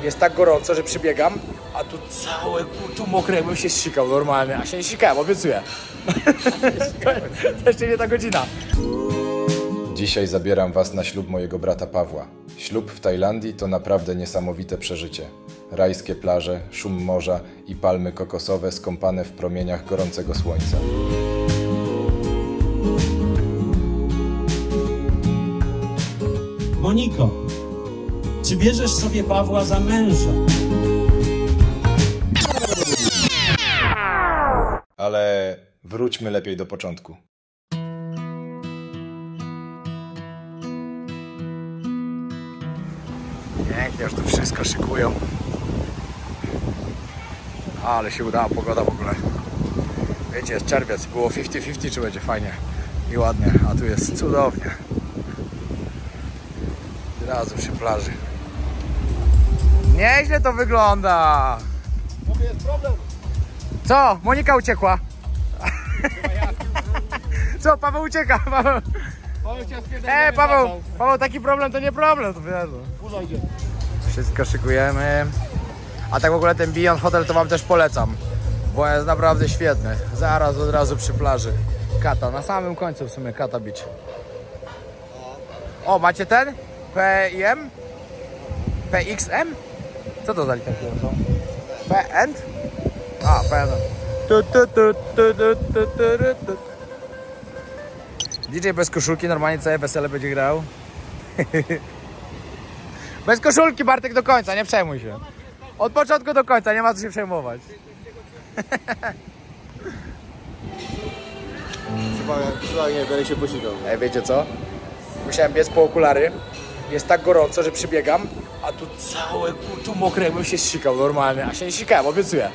jest tak gorąco, że przybiegam, a tu całe, tu mokre, jakbym się sikał normalnie, a się nie sikałem, obiecuję. To jeszcze nie ta godzina. Dzisiaj zabieram was na ślub mojego brata Pawła. Ślub w Tajlandii to naprawdę niesamowite przeżycie. Rajskie plaże, szum morza i palmy kokosowe skąpane w promieniach gorącego słońca. Moniko, czy bierzesz sobie Pawła za męża? Ale wróćmy lepiej do początku. Pięknie, już tu wszystko szykują. Ale się udała pogoda w ogóle. Wiecie, jest czerwiec, było 50-50, czy będzie fajnie i ładnie, a tu jest cudownie. Od razu przy plaży. Nieźle to wygląda. Jest problem. Co? Monika uciekła. Co? Paweł ucieka. Paweł. Paweł, taki problem to nie problem, to wiesz. Wszystko szykujemy. A tak w ogóle ten Beyond Hotel to wam też polecam, bo jest naprawdę świetny. Zaraz od razu przy plaży. Kata, na samym końcu w sumie Kata Beach. O, macie ten? PIM? PXM? Co to za literki są? PN? A, PN. DJ bez koszulki, normalnie całe wesele będzie grał. Bez koszulki, Bartek, do końca, nie przejmuj się. Od początku do końca, nie ma co się przejmować. Chyba nie, będę się posikał. Ej, wiecie co? Musiałem biec po okulary. Jest tak gorąco, że przybiegam, a tu całe, tu mokre, jakbym się sikał normalnie, a się nie sikałem, obiecuję.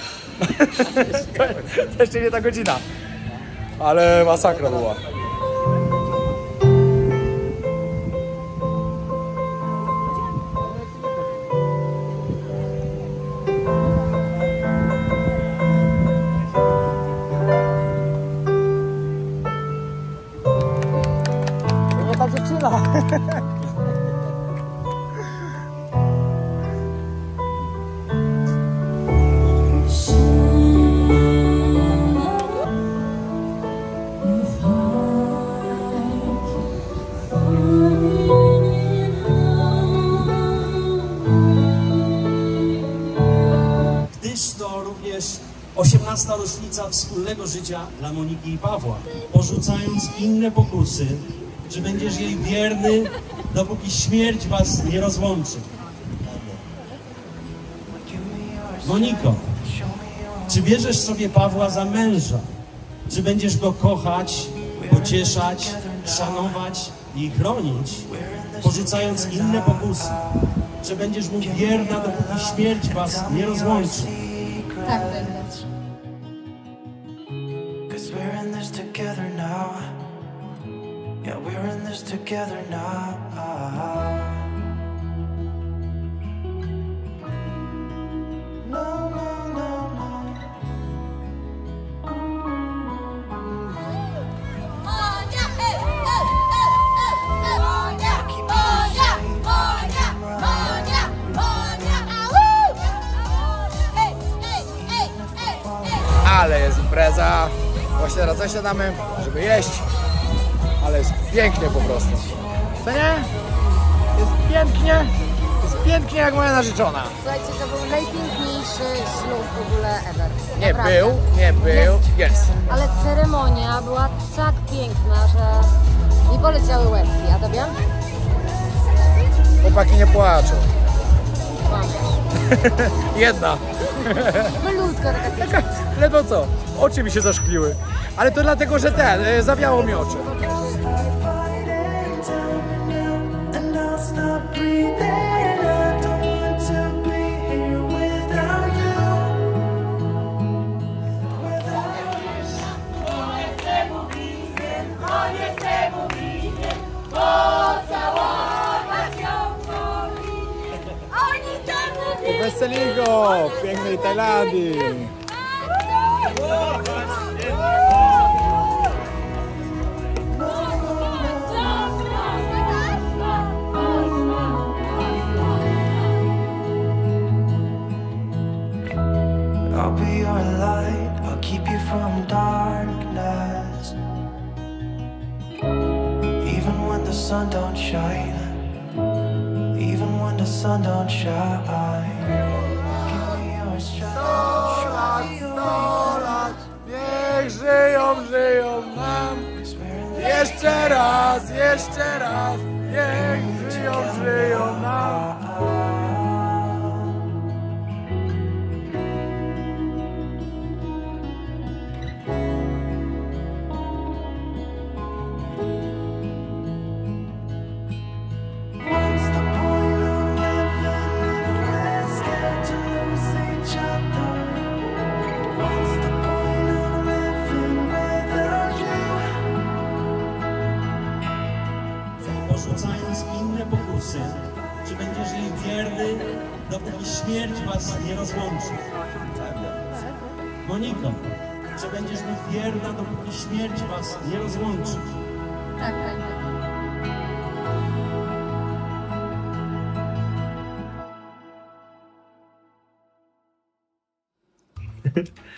To jeszcze nie ta godzina. Ale masakra była. Nie ta dziewczyna. Gdyż to również 18. rocznica wspólnego życia dla Moniki i Pawła. Porzucając inne pokusy, że będziesz jej wierny, dopóki śmierć was nie rozłączy. Moniko, czy bierzesz sobie Pawła za męża? Czy będziesz go kochać, pocieszać, szanować i chronić, porzucając inne pokusy? Że będziesz mu wierna, dopóki śmierć was nie rozłączy? Tak będę. Yeah, we're in this together now. No, no, no, no. Ale jest impreza. Właśnie teraz zasiadamy, żeby jeść. Ale jest pięknie po prostu. Co nie? Jest pięknie. Jest pięknie jak moja narzeczona. Słuchajcie, to był najpiękniejszy ślub w ogóle ever. Nie Naprawdę. był, jest. Ale ceremonia była tak piękna, że mi poleciały łezki, a tobie? Chłopaki nie płaczą. Kłamiesz. Jedna. Malutka taka. Ledwo co? Oczy mi się zaszkliły. Ale to dlatego, że zawiało mi oczy. And I'll stop breathing. I don't want to be here without you. Weselingo w pięknej Tajlandii. a light, I'll keep you from darkness. Even when the sun don't shine, even when the sun don't shine, give me your strength, show me your way. Niech żyją, żyją nam. Jeszcze raz, niech żyją, żyją nam. What's the point of living if we're scared to lose each other? What's the point of living without you? Porzucając inne pokusy, czy będziesz jej wierny, dopóki śmierć was nie rozłączy? Moniko, czy będziesz mi wierna, dopóki śmierć was nie rozłączy? Tak, będzie.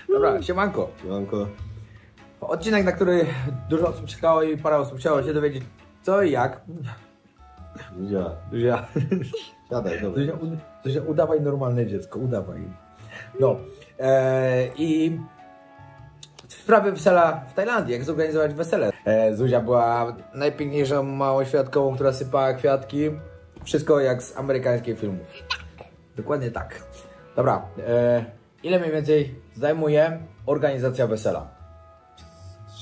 Dobra, siemanko. Siemanko. Odcinek, na który dużo osób czekało i parę osób chciało się dowiedzieć co i jak. Ja. Siadaj, dobra. Zuzia, udawaj normalne dziecko, udawaj. No. I w sprawie wesela w Tajlandii, jak zorganizować wesele. Zuzia była najpiękniejszą małą świadkową, która sypała kwiatki. Wszystko jak z amerykańskich filmów. Dokładnie tak. Dobra. Ile mniej więcej zajmuje organizacja wesela?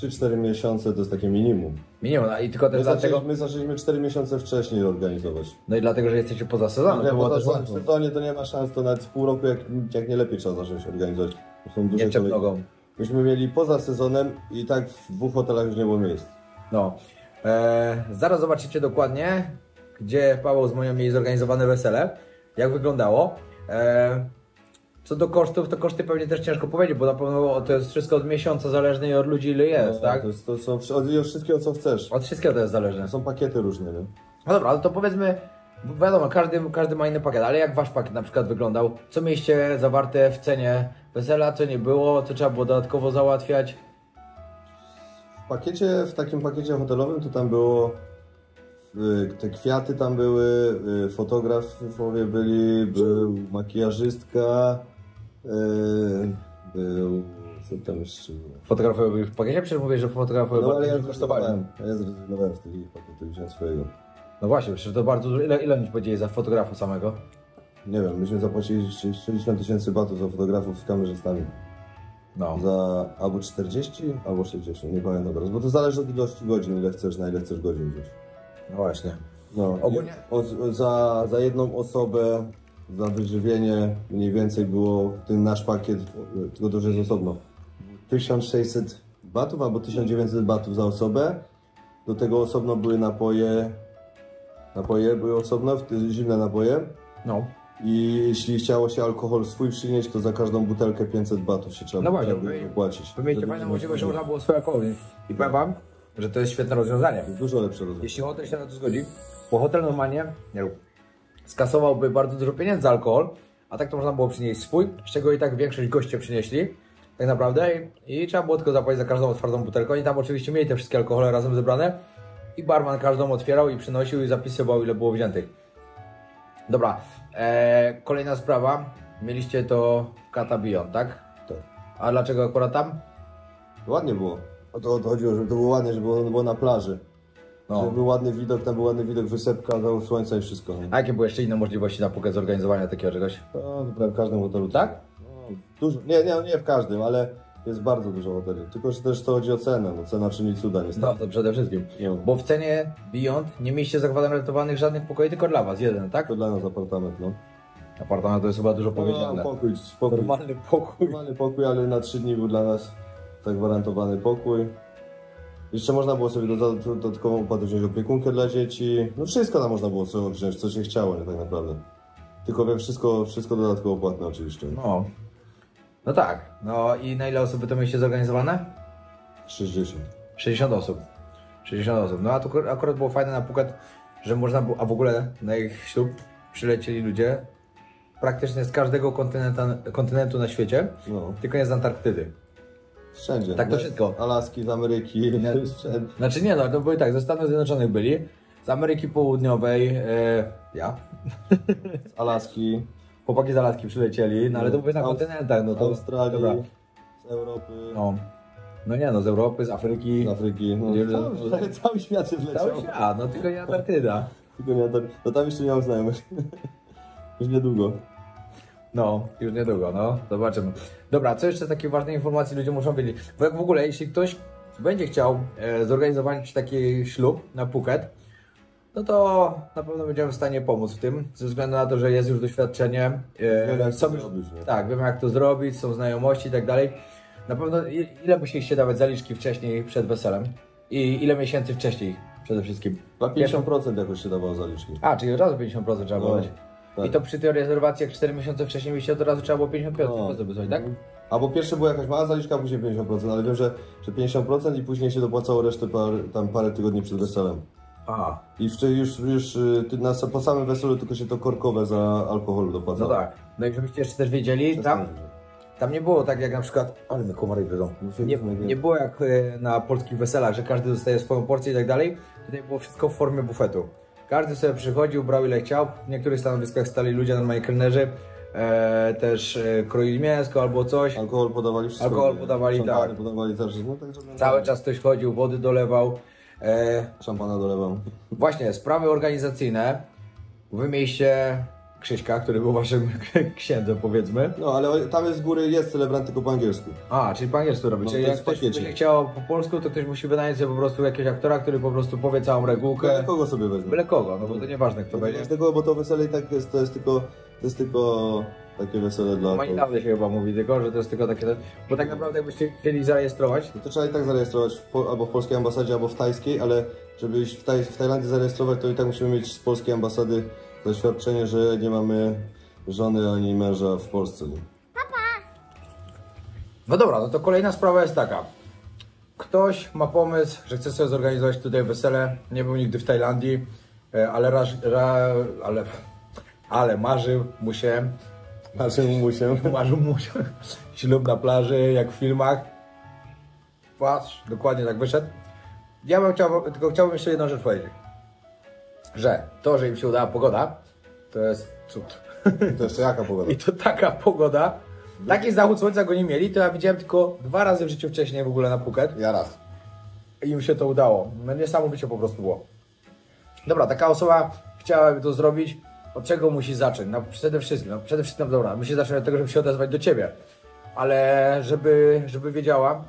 3-4 miesiące to jest takie minimum. Minimum, i tylko też dlatego... My zaczęliśmy 4 miesiące wcześniej organizować. No i dlatego, że jesteście poza sezonem. Nie, to bo było też w łatwo. sezonie to nie ma szans, to nawet pół roku jak nie lepiej trzeba zacząć organizować. To są duże Nie czep kolejki. nogą. Myśmy mieli poza sezonem i tak w 2 hotelach już nie było miejsc. No. Zaraz zobaczycie dokładnie, gdzie Paweł z moją mieli zorganizowane wesele, jak wyglądało. Co do kosztów, to koszty pewnie też ciężko powiedzieć, bo na pewno to jest wszystko od miesiąca zależne i od ludzi ile jest, tak? To są od wszystkiego co chcesz. Od wszystkiego to jest zależne. To są pakiety różne, nie? No dobra, ale to powiedzmy, wiadomo, każdy ma inny pakiet, ale jak wasz pakiet na przykład wyglądał? Co mieliście zawarte w cenie wesela, co nie było, co trzeba było dodatkowo załatwiać? W takim pakiecie hotelowym to tam było te kwiaty tam były, fotografowie byli, był makijażystka, był... co tam jeszcze było? Fotografowie byli w pakiecie? Przecież mówię, że fotografowie No ale ja kosztowali. zrezygnowałem z tych pakietu, wziąłem swojego. No właśnie, przecież to bardzo dużo. Ile mi powiedzieli za fotografa samego? Nie wiem, myśmy zapłacili 60 000 batów za fotografów z kamerzystami. No. Za albo 40, albo 60, nie pamiętam teraz, bo to zależy od ilości godzin, ile chcesz, na ile chcesz godzin wziąć. No właśnie. No, Ogólnie? Za jedną osobę, za wyżywienie mniej więcej było ten nasz pakiet, tylko to już jest osobno, 1600 batów albo 1900 batów za osobę. Do tego osobno były napoje były osobno, zimne napoje. No. I jeśli chciało się alkohol swój przynieść, to za każdą butelkę 500 batów się trzeba No właśnie, wypłacić. Wy mieliście fajną możliwość, że można było swoje alkohol. I powiem wam, że to jest świetne rozwiązanie. Dużo lepsze rozwiązanie. Jeśli hotel się na to zgodzi, bo hotel normalnie skasowałby bardzo dużo pieniędzy za alkohol, a tak to można było przynieść swój, z czego i tak większość goście przynieśli, tak naprawdę, i trzeba było tylko zapłacić za każdą otwartą butelkę. Oni tam oczywiście mieli te wszystkie alkohole razem zebrane i barman każdą otwierał i przynosił i zapisywał, ile było wziętych. Dobra, kolejna sprawa, mieliście to w Kata Beyond, tak? Tak. A dlaczego akurat tam? Ładnie było. O to chodziło, żeby to było ładnie, żeby ono było na plaży. No. Żeby był ładny widok, tam był ładny widok, wysepka, do słońca i wszystko. Nie? A jakie były jeszcze inne możliwości na pókę zorganizowania takiego czegoś? No, to prawie w każdym hotelu. Tak? No, dużo, nie w każdym, ale jest bardzo dużo hoteli. Tylko, że też to chodzi o cenę. No, cena czyni cuda niestety. No, to przede wszystkim. No. Bo w cenie Beyond nie mieliście zagwarantowanych żadnych pokoi, tylko dla was, jeden, tak? To dla nas apartament, no. Apartament to jest chyba dużo powiedziane. No, pokój. Normalny pokój. Normalny pokój, ale na 3 dni był dla nas zagwarantowany pokój. Jeszcze można było sobie dodatkową opłatę wziąć opiekunkę dla dzieci. No wszystko tam można było sobie wziąć, co się chciało, nie tak naprawdę. Tylko wie, wszystko dodatkowo płatne oczywiście. No. No tak. No i na ile osób wy to mieliście zorganizowane? 60. 60 osób. 60 osób. No a to akurat było fajne na Phuket, że można było, a w ogóle na ich ślub przylecieli ludzie praktycznie z każdego kontynentu na świecie, No. tylko nie z Antarktydy. Wszędzie. Tak to wszystko. Alaski, z Ameryki, wszędzie. Znaczy nie no, to były tak, ze Stanów Zjednoczonych byli, z Ameryki Południowej, ja, Z Alaski, chłopaki z Alaski przylecieli, no ale to były na kontynentach, no to... Australii, Dobra. z Europy, No. No nie no, z Europy, z Afryki, z Afryki. No, cały świat się wleciał. cały świat, no tylko nie Antarktyda. Tylko nie, no tam jeszcze nie mam znajomych. Już niedługo. No, już niedługo, no, zobaczymy. Dobra, co jeszcze z takich ważnych informacji ludzie muszą wiedzieć? Bo jak w ogóle, jeśli ktoś będzie chciał zorganizować taki ślub na Phuket, no to na pewno będziemy w stanie pomóc w tym, ze względu na to, że jest już doświadczenie. jak Są to już, zrobić, nie? tak, wiemy jak to zrobić, są znajomości i tak dalej. Na pewno ile musieliście dawać zaliczki wcześniej przed weselem? I ile miesięcy wcześniej przede wszystkim? 50% jakoś się dawało zaliczki. A, czyli od razu 50% trzeba było No, dać. tak. I to przy tej rezerwacji, jak 4 miesiące wcześniej mieliście, to od razu trzeba było 55% No. wysłać, tak? Albo pierwsze była jakaś mała zaliczka, a później 50%, ale wiem, że 50% i później się dopłacało resztę tam parę tygodni przed weselem. A, I już po samym weselu tylko się to korkowe za alkohol dopłacało. no tak. No i żebyście jeszcze też wiedzieli, tam nie było tak jak na przykład, ale my komary wyjdą. Nie było jak na polskich weselach, że każdy dostaje swoją porcję i tak dalej. Tutaj było wszystko w formie bufetu. Każdy sobie przychodził, brał ile chciał. W niektórych stanowiskach stali ludzie, normalnie kelnerzy, też kroili mięsko albo coś. Alkohol podawali wszystko. Alkohol podawali, Szampany tak. podawali też. No, także Cały czas ktoś chodził, wody dolewał. Szampana dolewam. Właśnie, sprawy organizacyjne. Wy mieliście Krzyśka, który był waszym księdzem, powiedzmy. No, ale tam jest z góry, jest celebrant tylko po angielsku. A, czyli po angielsku robić. No, Czyli to jak jest w ktoś pakiecie. będzie chciał po polsku, to ktoś musi wynająć sobie po prostu jakiegoś aktora, który po prostu powie całą regułkę. Byle kogo sobie wezmę. Byle kogo, no bo to nieważne kto będzie. Tego, bo to wesele i tak jest, to jest tylko takie wesele dla... Humanitarne się chyba mówi tylko, że to jest tylko takie... Bo tak naprawdę jakbyście chcieli zarejestrować, No to trzeba i tak zarejestrować albo w polskiej ambasadzie, albo w tajskiej, ale żeby iść w Tajlandii zarejestrować, to i tak musimy mieć z polskiej ambasady zaświadczenie, że nie mamy żony ani męża w Polsce. no dobra, no to kolejna sprawa jest taka. Ktoś ma pomysł, że chce sobie zorganizować tutaj wesele, nie był nigdy w Tajlandii, ale marzył mu się, marzył mu się ślub na plaży, jak w filmach. Patrz, dokładnie tak wyszedł. Ja bym chciałbym jeszcze jedną rzecz powiedzieć. Że to, że im się udała pogoda, to jest cud. To jeszcze jaka pogoda? I to taka pogoda, taki zachód słońca go nie mieli, to ja widziałem tylko 2 razy w życiu wcześniej w ogóle na Phuket. Ja raz. I im się to udało. No niesamowicie po prostu było. Dobra, taka osoba chciałaby to zrobić. Od czego musi zacząć? No przede wszystkim, dobra, musi zacząć od tego, żeby się odezwać do ciebie. Ale żeby wiedziała,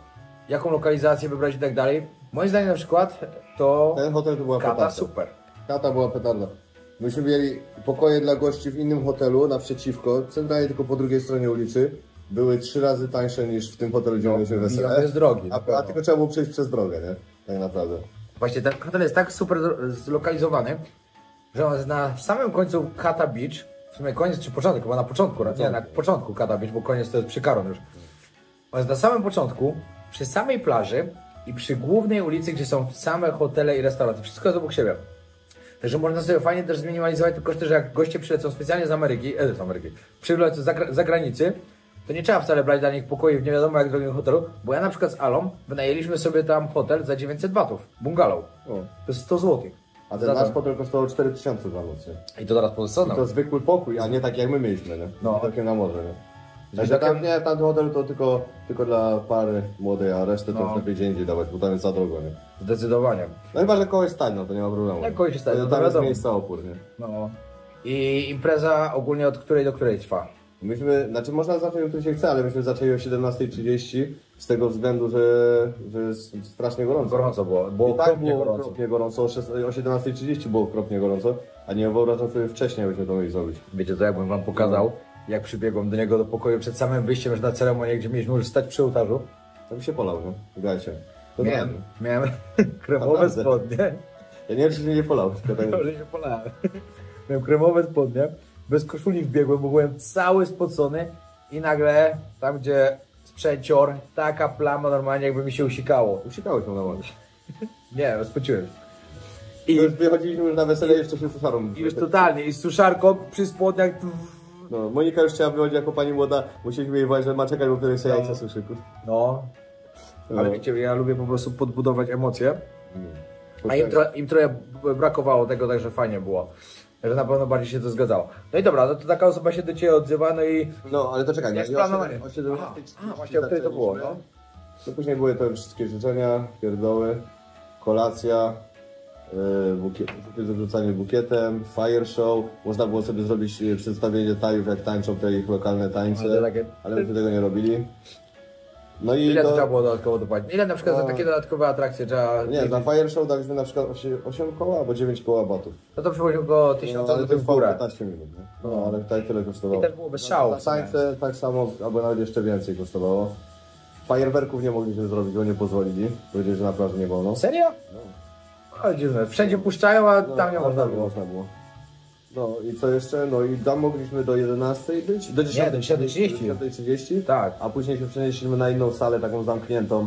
jaką lokalizację wybrać i tak dalej. Moim zdaniem na przykład to Ten hotel to była Kata petarda. super. Kata była petarda. Myśmy mieli pokoje dla gości w innym hotelu naprzeciwko, centralnie tylko po drugiej stronie ulicy. Były 3 razy tańsze niż w tym hotelu, gdzie mieliśmy Bion wesele. jest drogi, na A pewno. tylko trzeba było przejść przez drogę, nie? Tak naprawdę. Właśnie ten hotel jest tak super zlokalizowany, że on jest na samym końcu Kata Beach. W sumie koniec czy początek, chyba na początku, nie, na początku Kata Beach, bo koniec to jest przy Karon już. On jest na samym początku, przy samej plaży i przy głównej ulicy, gdzie są same hotele i restauracje. Wszystko jest obok siebie. Także można sobie fajnie też zminimalizować te koszty, że jak goście przylecą specjalnie z Ameryki, przylecą z zagranicy, to nie trzeba wcale brać dla nich pokoi w nie wiadomo jak drogim hotelu, bo ja na przykład z Alą wynajęliśmy sobie tam hotel za 900 batów, bungalow. To jest 100 zł. A ten nasz hotel kosztował 4000 za noc, nie? I to teraz pozostaną. I to zwykły pokój, a nie tak jak my mieliśmy, nie? No. Takie na morze, nie? Także tam, nie, w tamtym hotelu to tylko dla pary młodej, a resztę to No. już lepiej gdzie indziej dawać, bo tam jest za drogo, nie? Zdecydowanie. No chyba, że kogoś stać, no to nie ma problemu. Jak kogoś stać, no to tam jest wiadomo. miejsca opór, nie? No. I impreza ogólnie od której do której trwa? Znaczy można zacząć o której się chce, ale myśmy zaczęli o 17:30 z tego względu, że jest strasznie gorąco. Gorąco było. Było I tak okropnie było gorąco. okropnie gorąco, o 17:30 było okropnie gorąco, a nie wyobrażam sobie wcześniej, byśmy to mieli zrobić. Wiecie co, jakbym wam pokazał, jak przybiegłem do niego do pokoju przed samym wyjściem już na ceremonię, gdzie mieliśmy już stać przy ołtarzu. To by się polał, nie? Gajcie. Miałem kremowe Naprawdę? spodnie. Ja nie wiem, czy się nie polał, tylko tak... Może się polałem. Miałem kremowe spodnie, bez koszuli wbiegłem, bo byłem cały spocony i nagle tam, gdzie sprzęcior, taka plama normalnie jakby mi się usikało. Usikałeś mu na morze. Nie, spociłem. I już wychodziliśmy już na wesele, jeszcze się suszarą. I już totalnie, i z suszarką przy spodniach No, Monika już chciała wychodzić jako pani młoda, musieliśmy jej powiedzieć, że ma czekać, bo wtedy się jajce suszy. No. Ale wiecie, ja lubię po prostu podbudować emocje. A im trochę brakowało tego, także fajnie było. Że na pewno bardziej się to zgadzało. No i dobra, no to taka osoba się do Ciebie odzywa, no i... No, ale to czekaj, Jest no, planowanie. o 17:30 właśnie o której to było, no? To później były te wszystkie życzenia, pierdoły, kolacja, bukiet, zarzucanie bukietem, fire show. Można było sobie zrobić przedstawienie tajów, jak tańczą te ich lokalne tańce, ale myśmy tego nie robili. No i Ile to trzeba było dodatkowo dopłacić? Ile na przykład za No. takie dodatkowe atrakcje trzeba... Nie, na fire show daliśmy na przykład 8 koła albo 9 koła batów. No to przychodzi około 1000 ale to zł w trwało górę. 15 minut, nie? No, ale tutaj tyle kosztowało. I też było bez szału. Za tańce tak samo, albo nawet jeszcze więcej kosztowało. Fajerwerków nie mogliśmy zrobić, bo nie pozwolili. Powiedzieli, że na plaży nie wolno. Serio? No. Ale dziwne. Wszędzie puszczają, a tam nie ale można tam było. No i co jeszcze? No i tam mogliśmy do 11 być? Do 10. Nie, do 10:30. 10:30. Tak. A później się przenieśliśmy na inną salę, taką zamkniętą.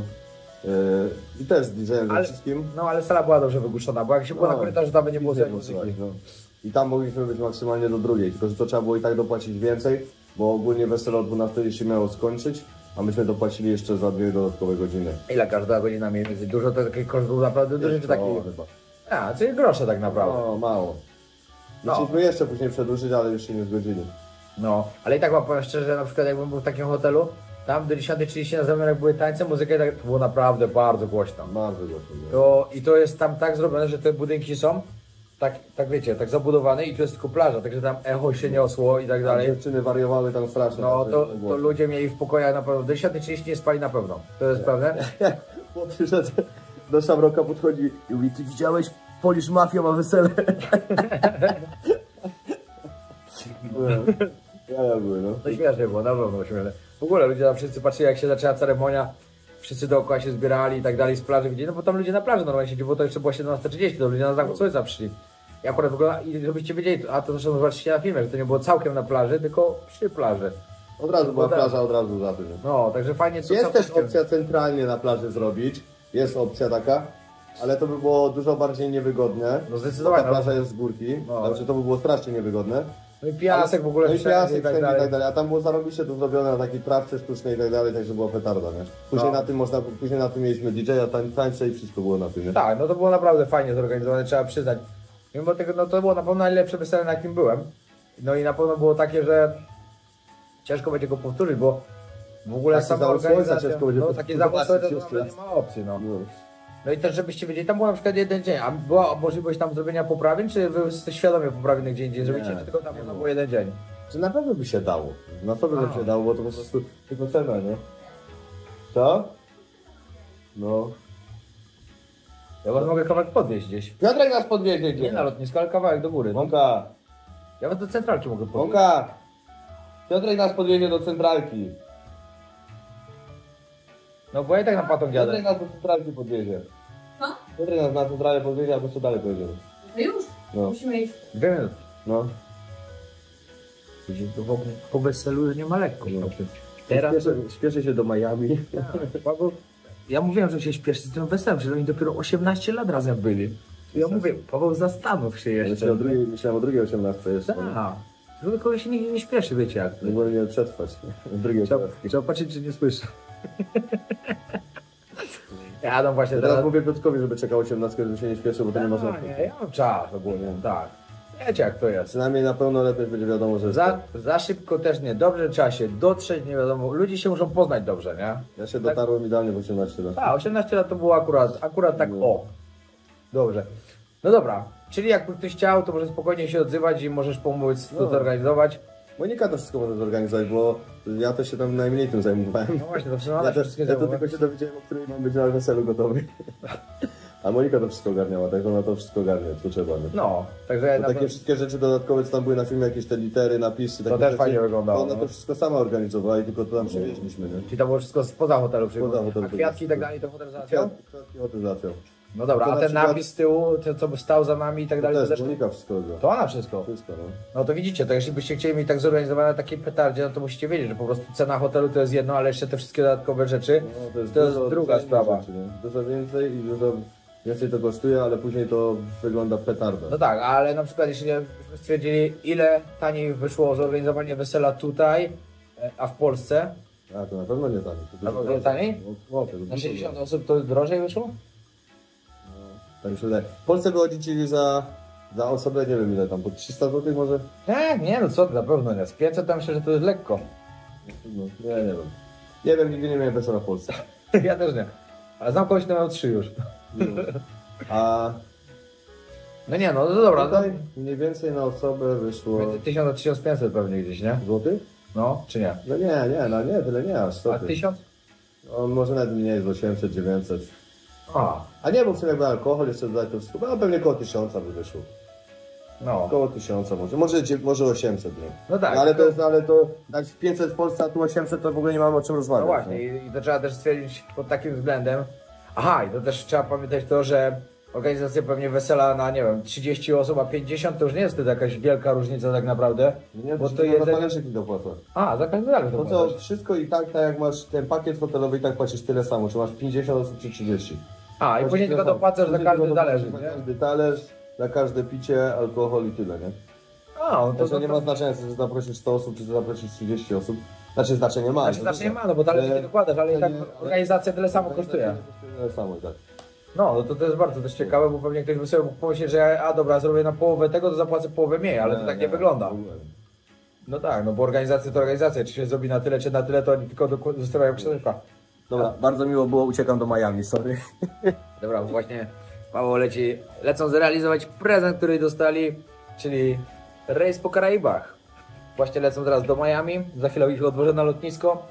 I też z DJ-em ze wszystkim. No ale sala była dobrze wygłuszona, bo jak się było na korytarzu, tam by nie było nic tej było muzyki. słychać, no. I tam mogliśmy być maksymalnie do 2, tylko że to trzeba było i tak dopłacić więcej, bo ogólnie wesele o 12 się miało skończyć, a myśmy dopłacili jeszcze za 2 dodatkowe godziny. Ile każda godzina mniej więcej? Dużo, to taki koszt był naprawdę duży, czy taki... No, chyba. A, czyli grosze tak naprawdę. No, mało. No. Chcieliśmy jeszcze później przedłużyć, ale już się nie zgodzili. No, ale i tak wam powiem szczerze, na przykład jakbym był w takim hotelu, tam do 10:30 na zewnątrz jak były tańce, muzyka i tak to było naprawdę bardzo głośno. Bardzo głośno. I to jest tam tak zrobione, że te budynki są tak wiecie, tak zabudowane i tu jest tylko plaża, także tam echo się niosło i tak dalej. Dziewczyny wariowały tam strasznie. No tam to było. ludzie mieli w pokojach na pewno, do 10:30 nie spali na pewno, to jest pewne. Chłop przyszedł do Szamroka, podchodzi i mówi, ty widziałeś? Polish Mafia ma wesele. Ja były, no. No śmiesznie było, na pewno śmieszne. W ogóle ludzie tam wszyscy patrzyli jak się zaczęła ceremonia, wszyscy dookoła się zbierali i tak dalej z plaży, widzieli, no bo tam ludzie na plaży normalnie siedzi, bo to jeszcze było 17:30, to ludzie na zachód słońca przyszli. I akurat wygląda, i żebyście wiedzieli, a to zresztą zobaczycie na filmie, że to nie było całkiem na plaży, tylko przy plaży. Od razu była tak. plaża, od razu za tym. No, także fajnie to Jest też całkiem- opcja centralnie na plaży zrobić. Jest opcja taka. Ale to by było dużo bardziej niewygodne. No zdecydowanie, bo ta plaża jest z górki. No. Znaczy to by było strasznie niewygodne. No i piasek w ogóle No i wszędzie piasek wszędzie i tak dalej. A tam było zarobiście to zrobione na takiej trawce sztucznej i tak dalej, także była petarda, nie? Później, No. później na tym mieliśmy DJ-a, tańce i wszystko było na tym, nie? Tak, no to było naprawdę fajnie zorganizowane, trzeba przyznać. Mimo tego, no to było na pewno najlepsze wesele, na jakim byłem. No i na pewno było takie, że ciężko będzie go powtórzyć, bo w ogóle Taki sama zachód słońca organizacja, ciężko będzie no taki zachód zobaczyć słońca to jeszcze naprawdę raz. nie ma opcji, no. No. No i też żebyście wiedzieli, tam była na przykład jeden dzień, a była możliwość tam zrobienia poprawień, czy wy świadomie poprawień gdzie indziej zrobicie, czy tylko tam można było jeden dzień? Czy na pewno by się dało? Na pewno by się dało, bo to po prostu tylko cena, nie? Co? No. Ja was mogę kawałek podwieźć gdzieś. Piotrek nas podwiezie, Nie na lotnisko, ale kawałek do góry. Mąka! Ja was do centralki mogę podwieźć. Mąka! Piotrek nas podwiezie do centralki. No bo ja i tak na patą jadę. Piotrek nas do centralki podwiezie. Co? Piotrek nas na centralę podwiezie, a po co dalej pojedziemy? No już, No. musimy iść. 2 minuty. No. Po weselu nie ma lekko. No. Teraz Śpieszę się do Miami. Paweł, ja mówiłem, że się śpieszy z tym weselem, że oni dopiero 18 lat razem byli. Ja mówię, Paweł, zastanów się jeszcze. Myślałem o drugiej 18 jeszcze. Tak. Żeby kogoś się nigdy nie śpieszy, wiecie jak. Nie mogłem nie przetrwać. Drugiej Trzeba, 18. trzeba patrzeć, czy nie słyszę. Ja tam właśnie Teraz teraz... mówię Piotrkowi, żeby czekał 18, żeby się nie śpieszył, bo to nie można. Nie, ja mam czas ogólnie, tak. Wiecie jak to jest. Przynajmniej na pełnoletność będzie wiadomo, że jest. Za szybko też nie, dobrze trzeba się dotrzeć, nie wiadomo, ludzie się muszą poznać dobrze, nie? Ja się dotarłem idealnie w 18 lat. Tak, 18 lat to było akurat tak No. o. Dobrze. No dobra, czyli jakby ktoś chciał, to może spokojnie się odzywać i możesz pomóc to No. zorganizować. Monika to wszystko może zorganizować, bo ja też się tam najmniej tym zajmowałem. No właśnie, to Ja, wszystko też, ja to tylko się dowiedziałem, o której mam być na weselu gotowy. A Monika to wszystko ogarniała, tak ona to wszystko ogarnia, co trzeba. Nie? No, także To takie wszystkie rzeczy dodatkowe, co tam były na filmie, jakieś te litery, napisy, takie też rzeczy, fajnie wyglądało, to ona no. to wszystko sama organizowała i tylko to tam przywieźliśmy, nie? Czyli to było wszystko spoza hotelu, Spoza hotelu. a kwiatki i tak dalej to hotel załatwiał? Kwiatki hotel załatwiał. No dobra, To a na ten przykład- napis z tyłu, ten co stał za nami i tak dalej, to To też... też Monika wszystko robiła. To ona wszystko. Wszystko, no. No to widzicie, to jeśli byście chcieli mieć tak zorganizowane takiej petardzie, no to musicie wiedzieć, że po prostu cena hotelu to jest jedno, ale jeszcze te wszystkie dodatkowe rzeczy, No, to jest druga więcej sprawa. Rzeczy, nie? Dużo więcej i dużo Więcej to kosztuje, ale później to wygląda petarda. No tak, ale na przykład jeśli byśmy stwierdzili, ile taniej wyszło zorganizowanie wesela tutaj, a w Polsce, A to na pewno nie taniej. To na pewno taniej? Na 60 osób to drożej wyszło? Tak mi się wydaje. W Polsce wychodzi ci za osobę, nie wiem ile tam, po 300 zł może? Nie, no co ty, na pewno nie. Z 500 tam myślę, że to jest lekko. No, nie wiem. Nie wiem, nigdy nie miałem wesela w Polsce. Ja też nie. Ale znam kogoś, kto miał 3 już. A No nie, no dobra. tutaj mniej więcej na osobę wyszło... Między 1000 a 1500 pewnie gdzieś, nie? Złotych? No, czy nie? No nie, tyle nie aż. co A ty. 1000? No, może nawet mniej, z 800, 900. A, A nie, bo w sumie jakby alkohol jeszcze dodać to wszystko, no pewnie koło 1000 by wyszło. no. Koło 1000 może 800, nie? No tak. No, ale to dać 500 w Polsce, a tu 800 to w ogóle nie mamy o czym No rozmawiać. właśnie, i to trzeba też stwierdzić pod takim względem. Aha, i to też trzeba pamiętać to, że organizacja pewnie wesela na, nie wiem, 30 osób, a 50 to już nie jest wtedy jakaś wielka różnica tak naprawdę. Nie, bo to to jest jedzenie... talerzyk i dopłaca. A, za każdym razem to To co, płacisz. wszystko i tak jak masz ten pakiet hotelowy i tak płacisz tyle samo, czy masz 50 osób czy 30. A, i później tylko Tyle samo. dopłacasz za Później każdy tylko talerzyk, dopłacasz nie? za każdy talerz, za każde picie, alkohol i tyle, nie? A, no To nie ma znaczenia, czy zaprosisz 100 osób, czy zaprosisz 30 osób. Znaczenie ma. Znaczenie ma, no bo talerzyk nie dokładasz, ale i tak organizacja tyle samo kosztuje. Tyle samo, tak. No, to jest bardzo też ciekawe, bo pewnie ktoś by sobie mógł pomyśleć, że a dobra, zrobię na połowę tego, to zapłacę połowę mniej, ale to tak nie wygląda. No tak, no bo organizacja to organizacja, czy się zrobi na tyle, czy na tyle, to oni tylko zostawiają książka. Dobra, bardzo miło było, uciekam do Miami, sorry. Dobra, bo właśnie Paweł lecą zrealizować prezent, który dostali, czyli rejs po Karaibach. Właśnie lecą teraz do Miami, za chwilę ich odwożę na lotnisko.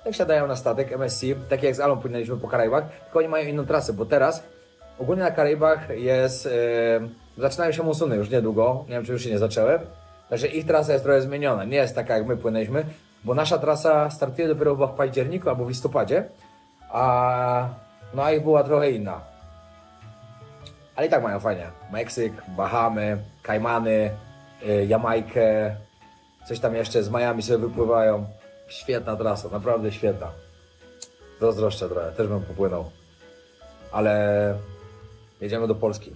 Jak wsiadają na statek MSC, tak jak z Alą płynęliśmy po Karaibach, tylko oni mają inną trasę, bo teraz ogólnie na Karaibach jest, zaczynają się monsuny już niedługo, nie wiem czy już się nie zaczęły, także ich trasa jest trochę zmieniona, nie jest taka jak my płynęliśmy, bo nasza trasa startuje dopiero chyba w październiku albo w listopadzie, a ich była trochę inna. Ale i tak mają fajnie. Meksyk, Bahamy, Kajmany, Jamajkę, coś tam jeszcze z Miami sobie wypływają. Świetna trasa, naprawdę świetna. Zazdroszczę trochę, też bym popłynął. Ale jedziemy do Polski.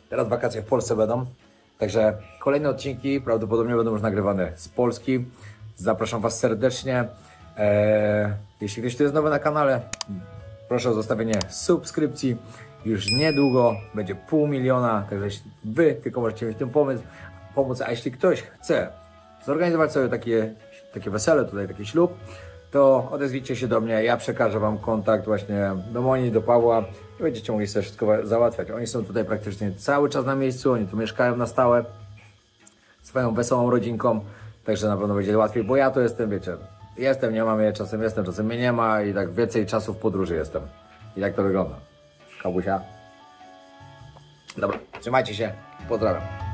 Teraz wakacje w Polsce będą. Także kolejne odcinki prawdopodobnie będą już nagrywane z Polski. Zapraszam Was serdecznie. Jeśli ktoś tu jest nowy na kanale, proszę o zostawienie subskrypcji. Już niedługo będzie 500 000, także jeśli Wy tylko możecie mi w tym pomóc, a jeśli ktoś chce zorganizować sobie takie wesele, tutaj taki ślub, to odezwijcie się do mnie, ja przekażę Wam kontakt właśnie do Moni, do Pawła i będziecie mogli sobie wszystko załatwiać. Oni są tutaj praktycznie cały czas na miejscu, oni tu mieszkają na stałe, swoją wesołą rodzinką, także na pewno będzie łatwiej, bo ja to jestem, wiecie, nie mam je, czasem jestem, czasem mnie nie ma i tak więcej czasu w podróży jestem. I tak to wygląda. Kabusia. Dobra, trzymajcie się, pozdrawiam.